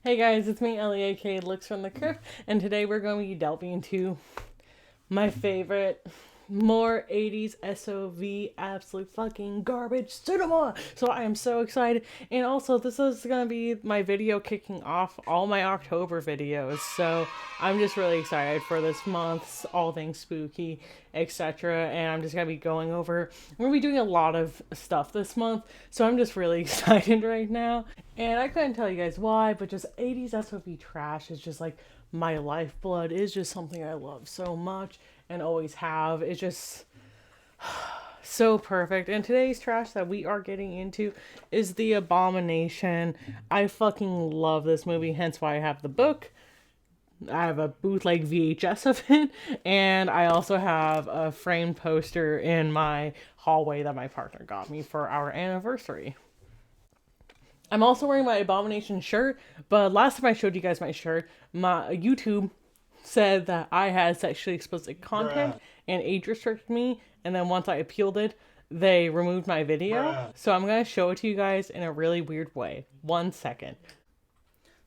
Hey guys, it's me, Ellie, aka Looks from the Crypt, and today we're going to be delving into my favorite, more 80s SOV, absolute fucking garbage cinema! So I am so excited, and also this is going to be my video kicking off all my October videos, so I'm just really excited for this month's all things spooky, etc., and I'm just going to be going over, we're going to be doing a lot of stuff this month, so I'm just really excited right now. And I couldn't tell you guys why, but just 80s SOV trash is just like my lifeblood. It's just something I love so much and always have. It's just so perfect. And today's trash that we are getting into is The Abomination. I fucking love this movie, hence why I have the book. I have a bootleg VHS of it, and I also have a framed poster in my hallway that my partner got me for our anniversary. I'm also wearing my Abomination shirt, but last time I showed you guys my shirt, my YouTube said that I had sexually explicit content and age restricted me, and then once I appealed it, they removed my video. So I'm going to show it to you guys in a really weird way. 1 second.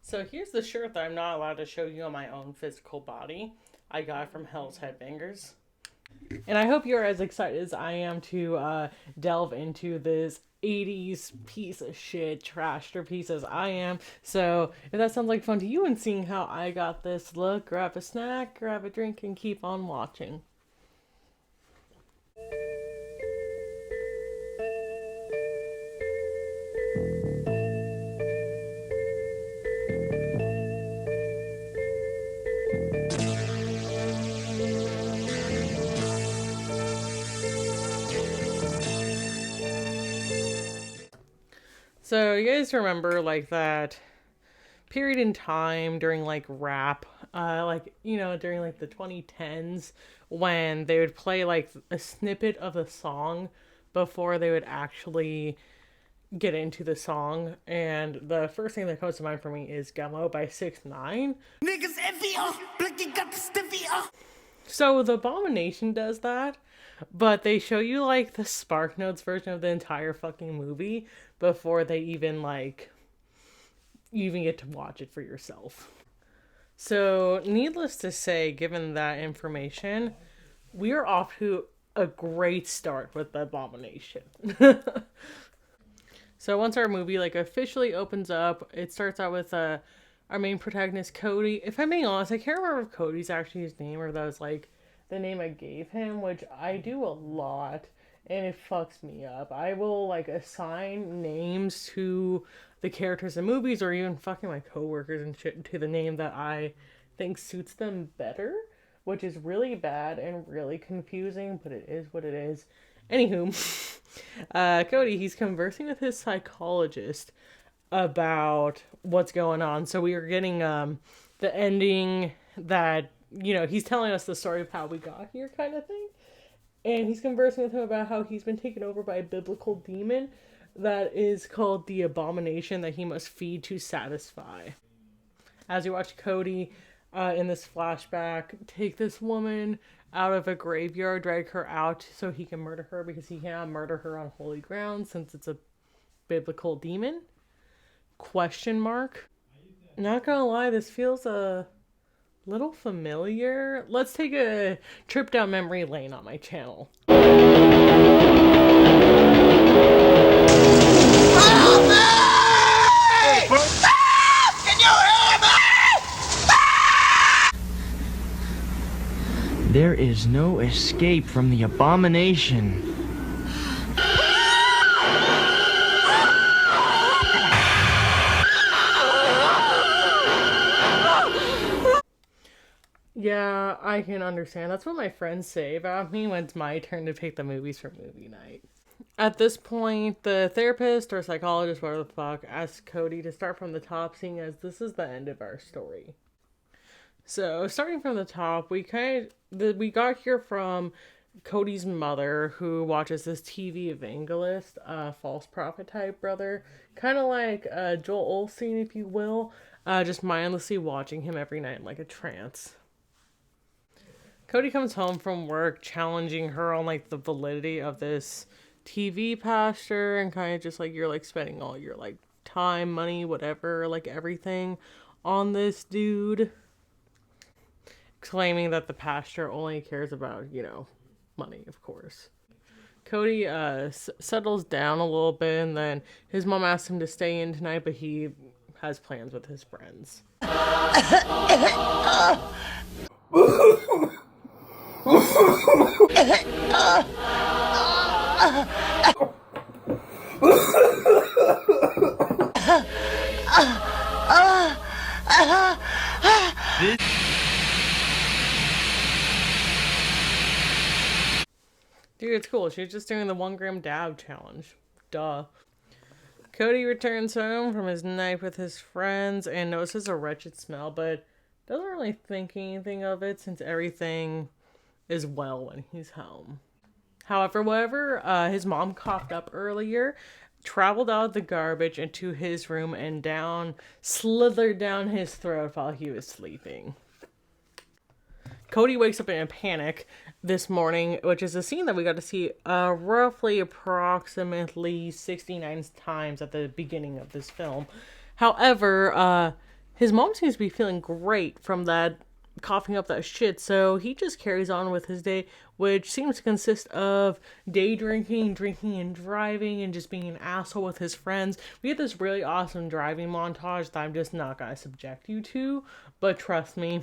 So here's the shirt that I'm not allowed to show you on my own physical body. I got it from Hell's Headbangers. And I hope you're as excited as I am to delve into this 80s piece of shit trashterpiece as I am. So if that sounds like fun to you and seeing how I got this look, grab a snack, grab a drink, and keep on watching. So you guys remember like that period in time during like rap, during like the 2010s when they would play like a snippet of a song before they would actually get into the song, and the first thing that comes to mind for me is Camo by 6ix9ine. Niggas envy, got the stiffy. So the Abomination does that, but they show you like the Spark Notes version of the entire fucking movie before they even get to watch it for yourself. So needless to say, given that information, we are off to a great start with the Abomination. So once our movie officially opens up, it starts out with our main protagonist, Cody. If I'm being honest, I can't remember if Cody's actually his name or if that was the name I gave him, which I do a lot, and it fucks me up. I will assign names to the characters in movies, or even fucking my coworkers and shit, to the name that I think suits them better, which is really bad and really confusing, but it is what it is. Anywho, Cody, he's conversing with his psychologist about what's going on. So we are getting the ending that, he's telling us the story of how we got here kind of thing. And he's conversing with him about how he's been taken over by a biblical demon that is called the Abomination that he must feed to satisfy. As you watch Cody in this flashback take this woman out of a graveyard, drag her out so he can murder her because he cannot murder her on holy ground since it's a biblical demon? Question mark. Not gonna lie, this feels a little familiar. Let's take a trip down memory lane on my channel. There is no escape from the Abomination. Yeah, I can understand. That's what my friends say about me when it's my turn to pick the movies for movie night. At this point, the therapist or psychologist, whatever the fuck, asks Cody to start from the top, seeing as this is the end of our story. So, starting from the top, we got here from Cody's mother, who watches this TV evangelist, false prophet type brother, kind of like Joel Osteen, if you will, just mindlessly watching him every night in like a trance. Cody comes home from work challenging her on the validity of this TV pastor, and kind of just you're spending all your time, money, whatever, everything on this dude, claiming that the pastor only cares about, you know, money, of course. Cody settles down a little bit, and then his mom asks him to stay in tonight, but he has plans with his friends. Dude, it's cool. She's just doing the 1 gram dab challenge. Duh. Cody returns home from his night with his friends and notices a wretched smell, but doesn't really think anything of it since everything is well when he's home. However, whatever his mom coughed up earlier traveled out of the garbage into his room and slithered down his throat while he was sleeping. Cody wakes up in a panic this morning, which is a scene that we got to see roughly approximately 69 times at the beginning of this film. However, his mom seems to be feeling great from that coughing up that shit, so he just carries on with his day, which seems to consist of day drinking and driving, and just being an asshole with his friends. We get this really awesome driving montage that I'm just not gonna subject you to, but trust me,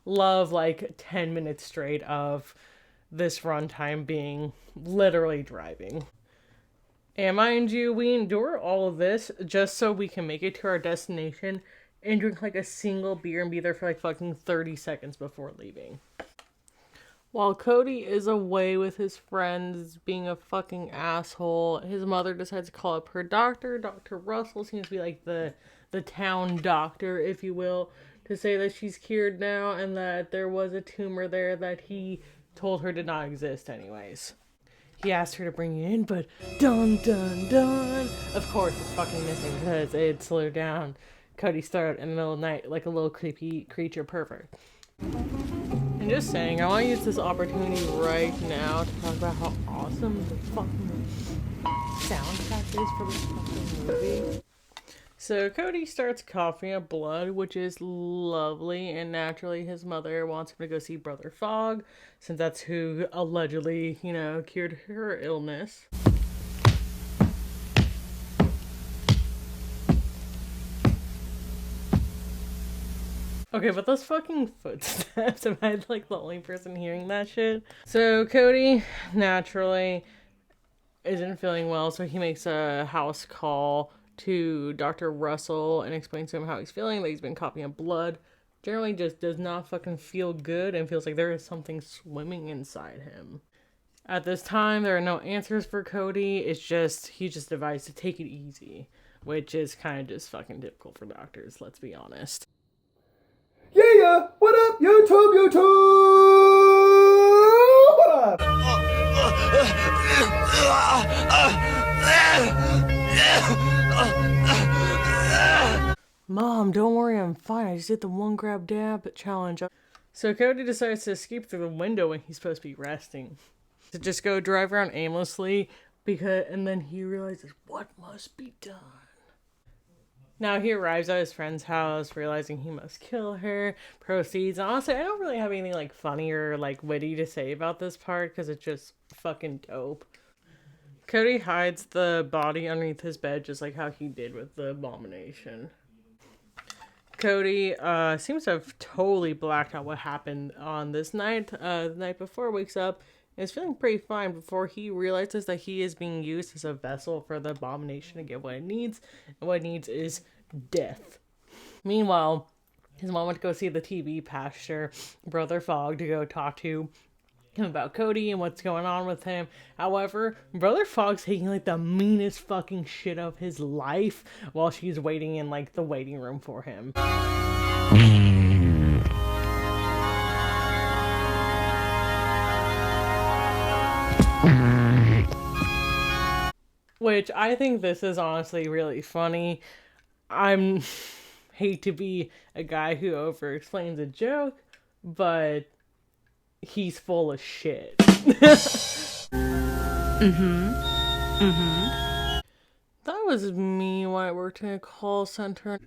love like 10 minutes straight of this runtime being literally driving. And mind you, we endure all of this just so we can make it to our destination and drink like a single beer and be there for like fucking 30 seconds before leaving. While Cody is away with his friends being a fucking asshole, his mother decides to call up her doctor. Dr. Russell seems to be like the town doctor, if you will, to say that she's cured now and that there was a tumor there that he told her did not exist anyways. He asked her to bring it in, but dun dun dun, of course it's fucking missing because it slowed down Cody's throat in the middle of the night like a little creepy creature pervert. And just saying, I want to use this opportunity right now to talk about how awesome the fucking soundtrack is for this fucking movie. So Cody starts coughing up blood, which is lovely, and naturally his mother wants him to go see Brother Fogg, since that's who allegedly, you know, cured her illness. Okay, but those fucking footsteps, am I like the only person hearing that shit? So Cody, naturally, isn't feeling well, so he makes a house call to Dr. Russell and explains to him how he's feeling, that he's been coughing up blood. Generally just does not fucking feel good and feels like there is something swimming inside him. At this time, there are no answers for Cody. It's just, he just advised to take it easy, which is kind of just fucking typical for doctors, let's be honest. Yeah, what up, YouTube? What up? Mom, don't worry, I'm fine. I just did the 1 grab dab challenge. So Cody decides to escape through the window when he's supposed to be resting. To just go drive around aimlessly, and then he realizes what must be done. Now he arrives at his friend's house, realizing he must kill her, proceeds. And honestly, I don't really have anything like funny or like witty to say about this part because it's just fucking dope. Cody hides the body underneath his bed just like how he did with the Abomination. Cody seems to have totally blacked out what happened on this night. The night before, wakes up and is feeling pretty fine before he realizes that he is being used as a vessel for the Abomination to get what it needs. And what it needs is death. Meanwhile, his mom went to go see the TV pastor, Brother Fogg, to go talk to him about Cody and what's going on with him. However, Brother Fogg's taking like the meanest fucking shit of his life while she's waiting in like the waiting room for him. Which I think this is honestly really funny. I'm hate to be a guy who over explains a joke, but he's full of shit. That was me when I worked in a call center.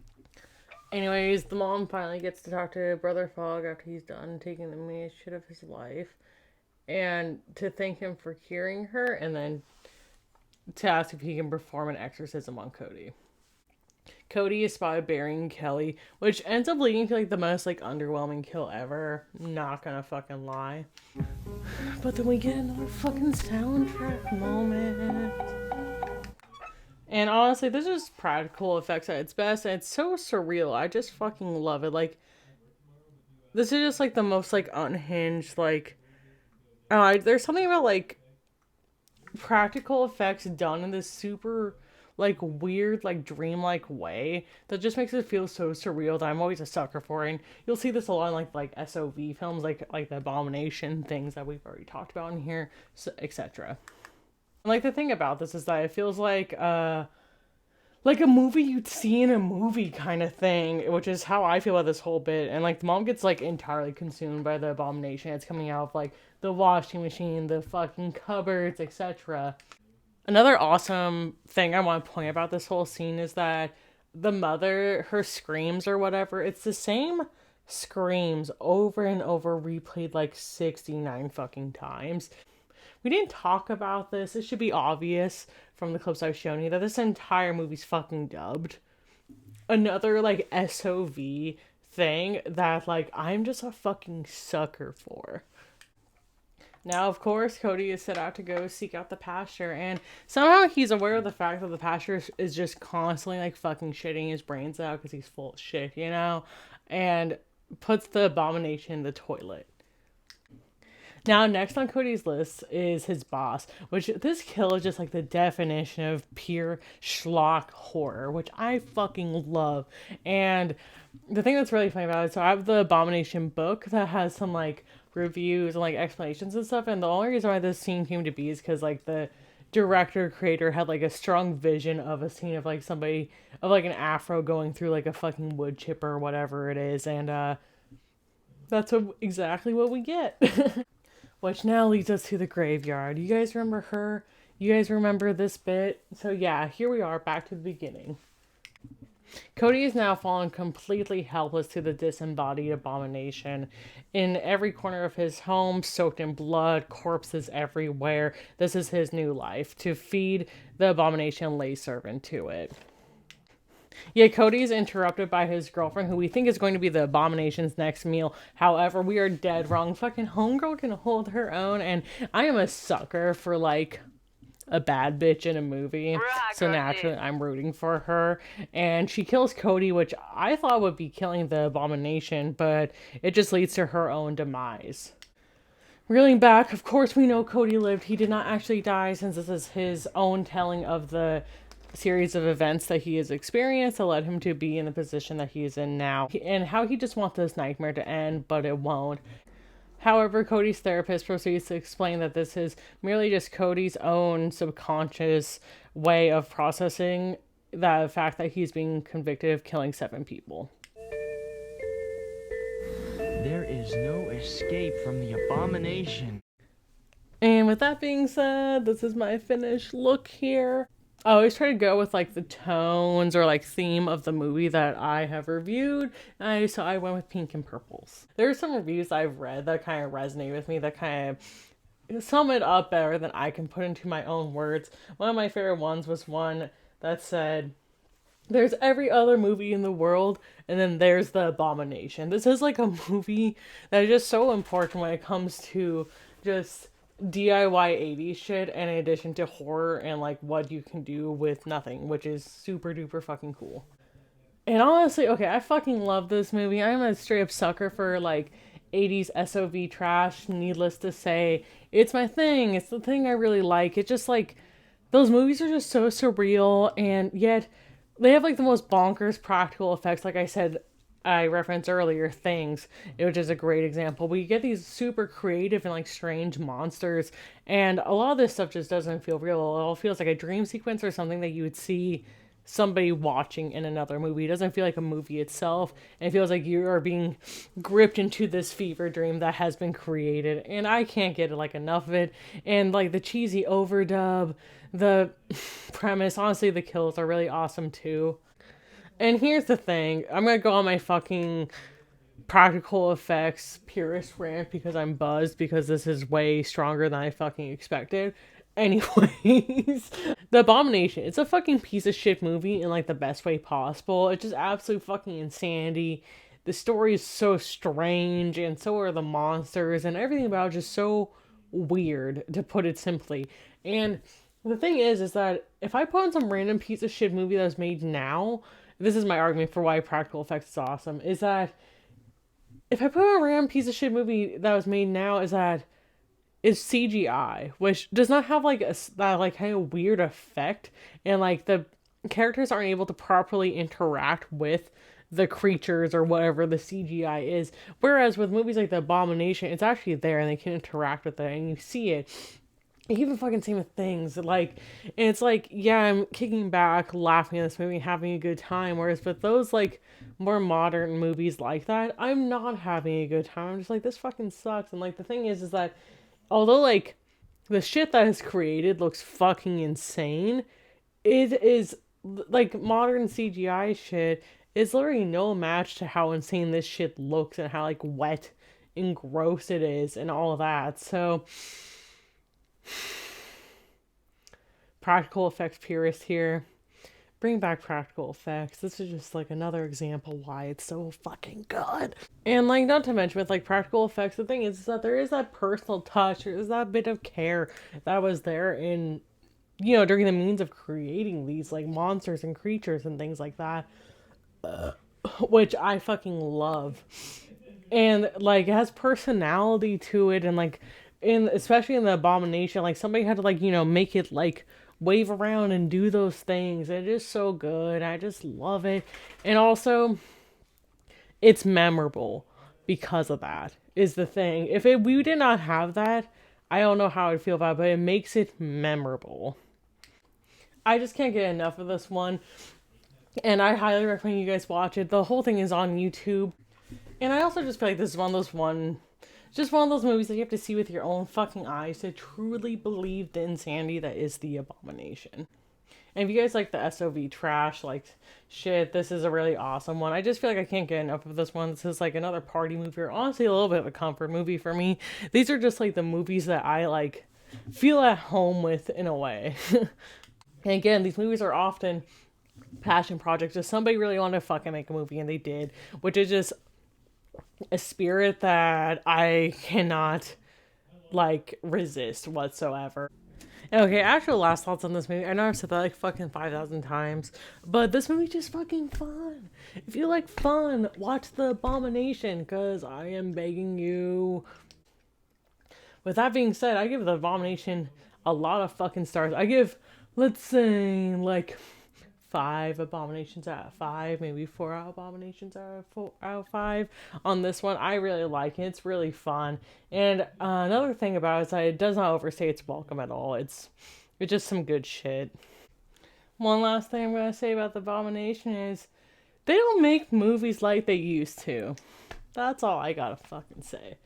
Anyways, the mom finally gets to talk to Brother Fogg after he's done taking the meanest shit of his life. And to thank him for curing her, and then to ask if he can perform an exorcism on Cody. Cody is spotted burying Kelly, which ends up leading to like the most like underwhelming kill ever. Not gonna fucking lie. But then we get another fucking soundtrack moment. And honestly, this is practical effects at its best, and it's so surreal. I just fucking love it. Like, this is just like the most like unhinged, like, there's something about like practical effects done in this super like weird, like dreamlike way that just makes it feel so surreal that I'm always a sucker for. And you'll see this a lot in like SOV films, like the Abomination things that we've already talked about in here, so, etc. Like, the thing about this is that it feels like a movie you'd see in a movie kind of thing, which is how I feel about this whole bit. And, like, the mom gets, like, entirely consumed by the abomination. It's coming out of, like, the washing machine, the fucking cupboards, etc. Another awesome thing I want to point about this whole scene is that the mother, her screams or whatever, it's the same screams over and over replayed, like, 69 fucking times. We didn't talk about this. It should be obvious from the clips I've shown you that this entire movie's fucking dubbed. Another, like, SOV thing that, like, I'm just a fucking sucker for. Now, of course, Cody is set out to go seek out the pastor, and somehow he's aware of the fact that the pastor is just constantly, like, fucking shitting his brains out because he's full of shit, you know? And puts the abomination in the toilet. Now, next on Cody's list is his boss, which this kill is just like the definition of pure schlock horror, which I fucking love. And the thing that's really funny about it, so I have the Abomination book that has some like reviews and like explanations and stuff, and the only reason why this scene came to be is because like the director creator had like a strong vision of a scene of like somebody of like an afro going through like a fucking wood chipper or whatever it is, and that's exactly what we get. Which now leads us to the graveyard. You guys remember her? You guys remember this bit? So yeah, here we are, back to the beginning. Cody is now fallen completely helpless to the disembodied abomination. In every corner of his home, soaked in blood, corpses everywhere. This is his new life, to feed the abomination lay servant to it. Yet Cody is interrupted by his girlfriend, who we think is going to be the abomination's next meal. However, we are dead wrong. Fucking homegirl can hold her own, and I am a sucker for, like, a bad bitch in a movie. So naturally, I'm rooting for her. And she kills Cody, which I thought would be killing the abomination, but it just leads to her own demise. Reeling back, of course we know Cody lived. He did not actually die, since this is his own telling of the series of events that he has experienced that led him to be in the position that he is in now, and how he just wants this nightmare to end, but it won't. However, Cody's therapist proceeds to explain that this is merely just Cody's own subconscious way of processing the fact that he's being convicted of killing 7 people. There is no escape from the abomination. And with that being said, this is my finished look here. I always try to go with like the tones or like theme of the movie that I have reviewed. So I went with pink and purples. There are some reviews I've read that kind of resonate with me, that kind of sum it up better than I can put into my own words. One of my favorite ones was one that said, "There's every other movie in the world, and then there's the Abomination." This is like a movie that is just so important when it comes to just DIY 80s shit, and in addition to horror and like what you can do with nothing, which is super duper fucking cool. And honestly, okay, I fucking love this movie. I'm a straight up sucker for like 80s SOV trash. Needless to say, it's my thing. It's the thing I really like. It's just like, those movies are just so surreal, and yet they have like the most bonkers practical effects. Like I said, I referenced earlier, Things, which is a great example. We get these super creative and like strange monsters, and a lot of this stuff just doesn't feel real. It all feels like a dream sequence or something that you would see somebody watching in another movie. It doesn't feel like a movie itself, and it feels like you are being gripped into this fever dream that has been created, and I can't get like enough of it. And like the cheesy overdub, the premise, honestly the kills are really awesome too. And here's the thing. I'm going to go on my fucking practical effects purist rant because I'm buzzed because this is way stronger than I fucking expected. Anyways, The Abomination. It's a fucking piece of shit movie in like the best way possible. It's just absolute fucking insanity. The story is so strange and so are the monsters and everything about it just so weird, to put it simply. And the thing is that if I put on some random piece of shit movie that was made now, this is my argument for why practical effects is awesome, is that if I put on a random piece of shit movie that was made now, is CGI, which does not have like that like kind of weird effect, and like the characters aren't able to properly interact with the creatures or whatever the CGI is. Whereas with movies like The Abomination, it's actually there and they can interact with it and you see it. Even fucking same with things like, and it's like, yeah, I'm kicking back, laughing at this movie, having a good time. Whereas with those like more modern movies like that, I'm not having a good time. I'm just like, this fucking sucks. And like the thing is that although like the shit that is created looks fucking insane, it is like modern CGI shit is literally no match to how insane this shit looks and how like wet and gross it is and all of that. So practical effects purist here. Bring back practical effects. This is just like another example why it's so fucking good. And like, not to mention with like practical effects, the thing is that there is that personal touch, there's that bit of care that was there in, you know, during the means of creating these like monsters and creatures and things like that, which I fucking love. And like it has personality to it, and like especially in The Abomination, like somebody had to like, you know, make it like wave around and do those things. It is so good. I just love it. And also it's memorable because of that is the thing. If we did not have that, I don't know how I'd feel about it, but it makes it memorable. I just can't get enough of this one, and I highly recommend you guys watch it. The whole thing is on YouTube. And I also just feel like this is one of those movies that you have to see with your own fucking eyes to truly believe the insanity that is The Abomination. And if you guys like the SOV trash, like shit, this is a really awesome one. I just feel like I can't get enough of this one. This is like another party movie, or honestly a little bit of a comfort movie for me. These are just like the movies that I like feel at home with in a way. And again, these movies are often passion projects. Just somebody really wanted to fucking make a movie and they did, which is just a spirit that I cannot like resist whatsoever. Okay, actual last thoughts on this movie. I know I've said that like fucking 5,000 times, but this movie's just fucking fun. If you like fun, watch The Abomination, because I am begging you. With that being said, I give The Abomination a lot of fucking stars. I give, let's say, like 5 Abominations out of 5, maybe 4 Abominations out of 5 on this one. I really like it. It's really fun. And another thing about it is that it does not overstay its welcome at all. It's just some good shit. One last thing I'm going to say about The Abomination is they don't make movies like they used to. That's all I gotta fucking say.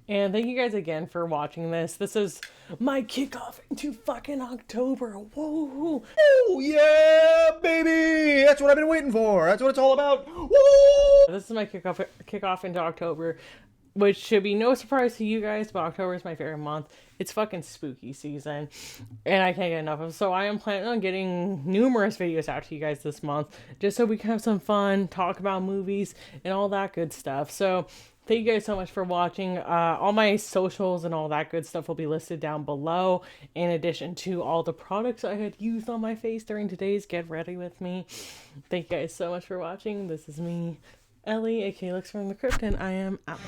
And thank you guys again for watching this. This is my kickoff into fucking October. Whoa. Oh, yeah, baby. That's what I've been waiting for. That's what it's all about. Woo! This is my kickoff into October, which should be no surprise to you guys, but October is my favorite month. It's fucking spooky season, and I can't get enough of it. So I am planning on getting numerous videos out to you guys this month, just so we can have some fun, talk about movies, and all that good stuff. So thank you guys so much for watching. All my socials and all that good stuff will be listed down below, in addition to all the products I had used on my face during today's Get Ready With Me. Thank you guys so much for watching. This is me, Ellie, aka Looks from the Crypt, and I am out.